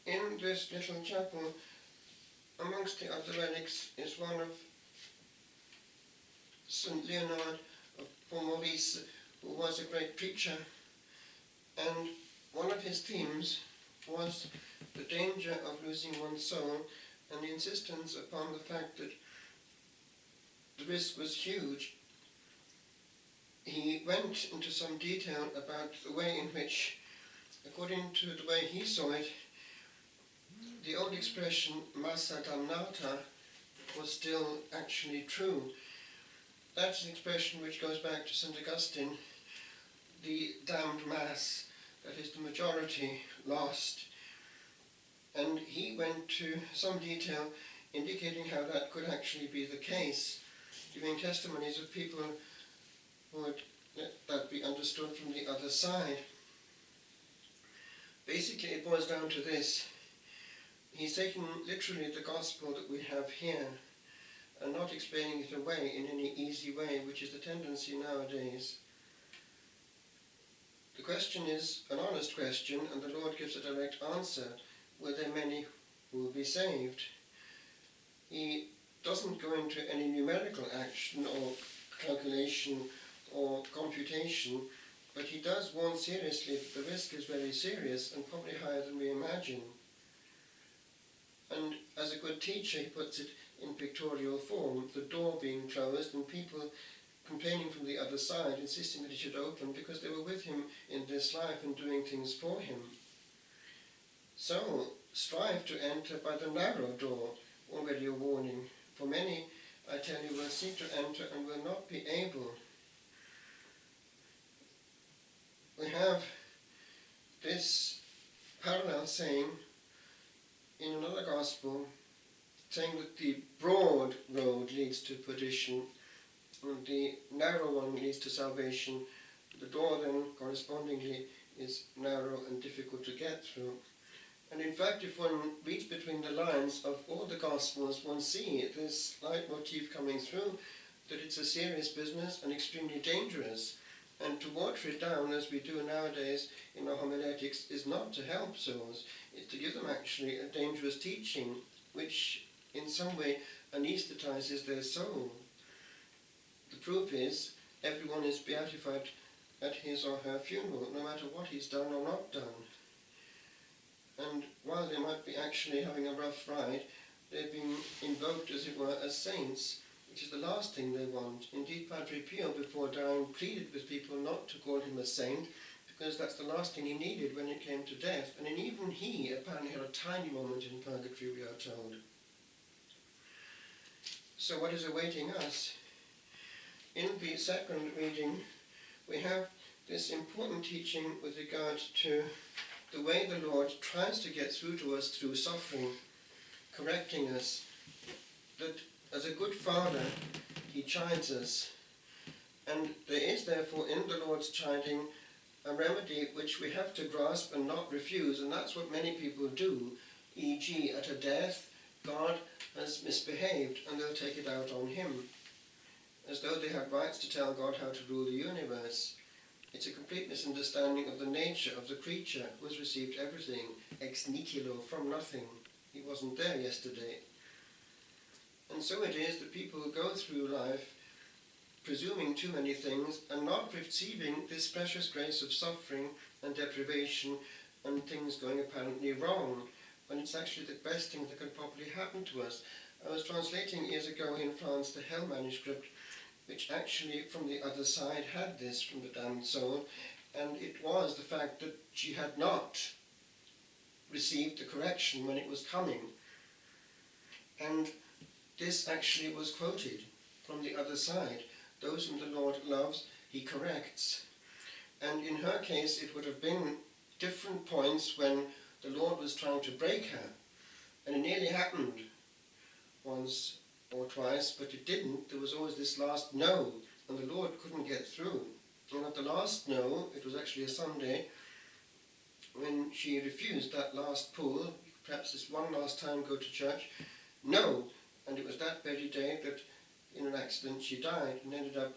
in this little chapel, amongst the other relics, is one of St. Leonard of Pont-Maurice, who was a great preacher, and one of his themes was the danger of losing one's soul and the insistence upon the fact that the risk was huge. He went into some detail about the way in which, according to the way he saw it, the old expression massa damnata was still actually true. That's an expression which goes back to St. Augustine, the damned mass, that is the majority lost. And he went to some detail indicating how that could actually be the case, giving testimonies of people who would let that be understood from the other side. Basically, it boils down to this. He's taking literally the gospel that we have here and not explaining it away in any easy way, which is the tendency nowadays. The question is an honest question, and the Lord gives a direct answer. Will there many who will be saved? He doesn't go into any numerical action or calculation or computation, but he does warn seriously that the risk is very serious and probably higher than we imagine. And as a good teacher, he puts it in pictorial form, the door being closed and people complaining from the other side, insisting that it should open because they were with him in this life and doing things for him. So, strive to enter by the narrow door, already a warning. For many, I tell you, will seek to enter and will not be able. We have this parallel saying in another gospel, saying that the broad road leads to perdition and the narrow one leads to salvation. The door then correspondingly is narrow and difficult to get through. And in fact, if one reads between the lines of all the Gospels, one sees this leitmotif coming through, that it's a serious business and extremely dangerous. And to water it down, as we do nowadays in our homiletics, is not to help souls. It's to give them actually a dangerous teaching, which in some way anesthetizes their soul. The proof is, everyone is beatified at his or her funeral, no matter what he's done or not done. And while they might be actually having a rough ride, they're being invoked, as it were, as saints, which is the last thing they want. Indeed, Padre Pio, before dying, pleaded with people not to call him a saint, because that's the last thing he needed when it came to death. And even he apparently had a tiny moment in purgatory, we are told. So what is awaiting us? In the second reading, we have this important teaching with regard to the way the Lord tries to get through to us through suffering, correcting us, that as a good father, he chides us. And there is therefore in the Lord's chiding a remedy which we have to grasp and not refuse, and that's what many people do, e.g. at a death, God has misbehaved, and they'll take it out on him, as though they had rights to tell God how to rule the universe. It's a complete misunderstanding of the nature of the creature who has received everything, ex nihilo, from nothing. He wasn't there yesterday. And so it is that people go through life presuming too many things and not receiving this precious grace of suffering and deprivation and things going apparently wrong, when it's actually the best thing that can probably happen to us. I was translating years ago in France the Hell manuscript, which actually from the other side had this from the damned soul, and it was the fact that she had not received the correction when it was coming. And this actually was quoted from the other side. Those whom the Lord loves, he corrects. And in her case, it would have been different points when the Lord was trying to break her. And it nearly happened once or twice, but it didn't. There was always this last no, and the Lord couldn't get through. And at the last no, it was actually a Sunday, when she refused that last pull, perhaps this one last time go to church, no. And it was that very day that in an accident she died and ended up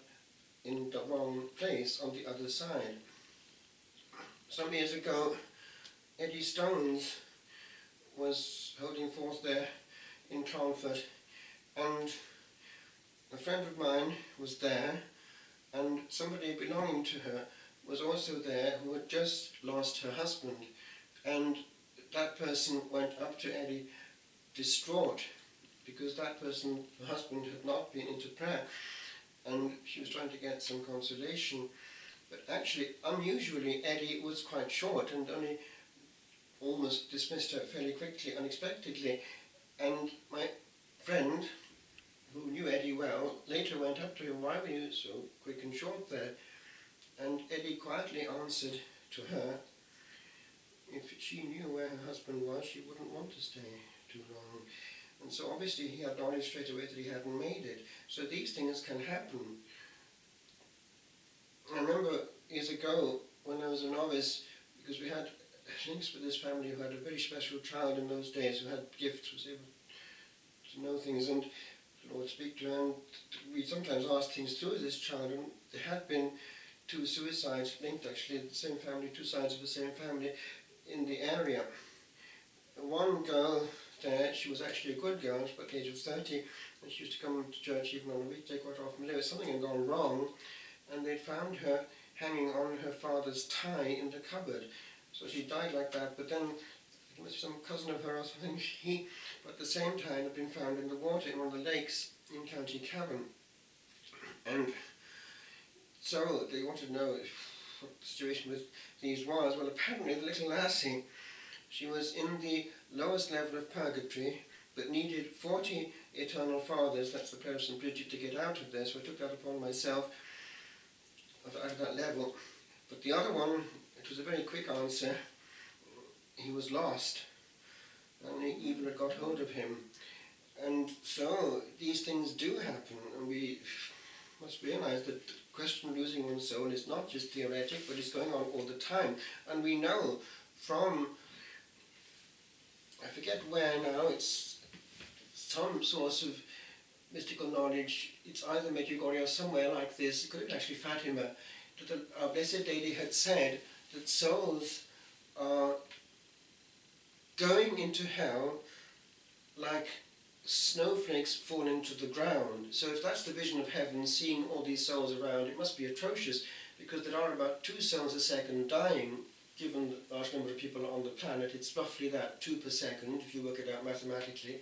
in the wrong place on the other side. Some years ago, Eddie Stones was holding forth there in Clonfert, and a friend of mine was there, and somebody belonging to her was also there who had just lost her husband, and that person went up to Eddie distraught because that person, her husband, had not been into prayer, and she was trying to get some consolation. But actually, unusually, Eddie was quite short and only almost dismissed her fairly quickly, unexpectedly. And my friend, who knew Eddie well, later went up to him, "Why were you so quick and short there?" And Eddie quietly answered to her, if she knew where her husband was, she wouldn't want to stay too long. And so obviously he had knowledge straight away that he hadn't made it. So these things can happen. I remember years ago when I was a novice, because we had links with this family who had a very special child in those days who had gifts, was able to know things, and the Lord speak to her, and we sometimes asked things through this child, and there had been 2 suicides linked, actually, the same family, 2 sides of the same family in the area. One girl there, she was actually a good girl, she was about the age of 30, and she used to come to church even on a weekday quite often. There was something had gone wrong, and they'd found her hanging on her father's tie in the cupboard. So she died like that, but then it was some cousin of her or something, but at the same time, had been found in the water in one of the lakes in County Cavan. And so they wanted to know what the situation with these was. Well, apparently the little lassie, she was in the lowest level of purgatory, but needed 40 eternal fathers, that's the prayer of St. Bridget, to get out of there. So I took that upon myself, out of that level. But the other one, it was a very quick answer. He was lost, and the evil had got hold of him. And so these things do happen, and we must realize that the question of losing one's soul is not just theoretic, but it's going on all the time. And we know from, I forget where now, it's some source of mystical knowledge, it's either Medjugorje or somewhere like this, it could have been actually Fatima, that our Blessed Lady had said that souls are going into hell like snowflakes fall into the ground. So if that's the vision of heaven, seeing all these souls around, it must be atrocious, because there are about 2 souls a second dying, given the large number of people on the planet. It's roughly that, 2 per second, if you work it out mathematically.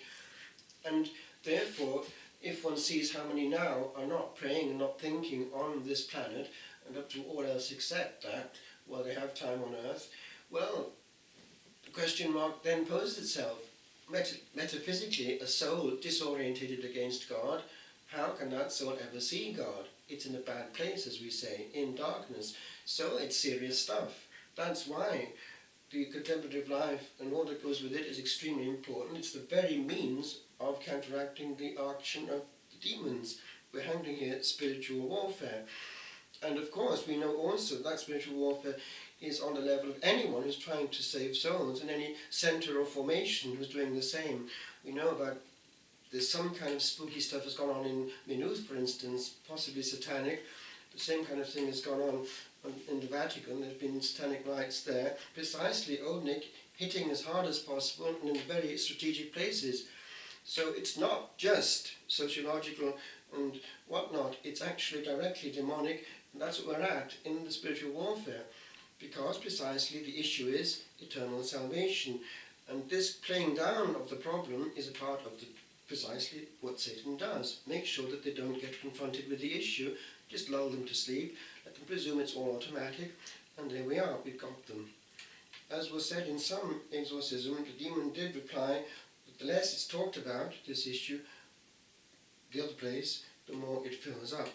And therefore, if one sees how many now are not praying and not thinking on this planet, and up to all else except that, while they have time on earth, well, the question mark then poses itself. Metaphysically, a soul disorientated against God, how can that soul ever see God? It's in a bad place, as we say, in darkness. So it's serious stuff. That's why the contemplative life and all that goes with it is extremely important. It's the very means of counteracting the action of the demons. We're handling here spiritual warfare. And of course, we know also that spiritual warfare is on the level of anyone who's trying to save souls, and any centre or formation who's doing the same. We know about there's some kind of spooky stuff has gone on in Maynooth, for instance, possibly satanic. The same kind of thing has gone on in the Vatican. There's been satanic rites there. Precisely, Old Nick hitting as hard as possible and in very strategic places. So it's not just sociological and whatnot, it's actually directly demonic, and that's what we're at in the spiritual warfare, because precisely the issue is eternal salvation. And this playing down of the problem is a part of precisely what Satan does. Make sure that they don't get confronted with the issue, just lull them to sleep, let them presume it's all automatic, and there we are, we've got them. As was said in some exorcism, the demon did reply that the less it's talked about, this issue, the other place, the more it fills up.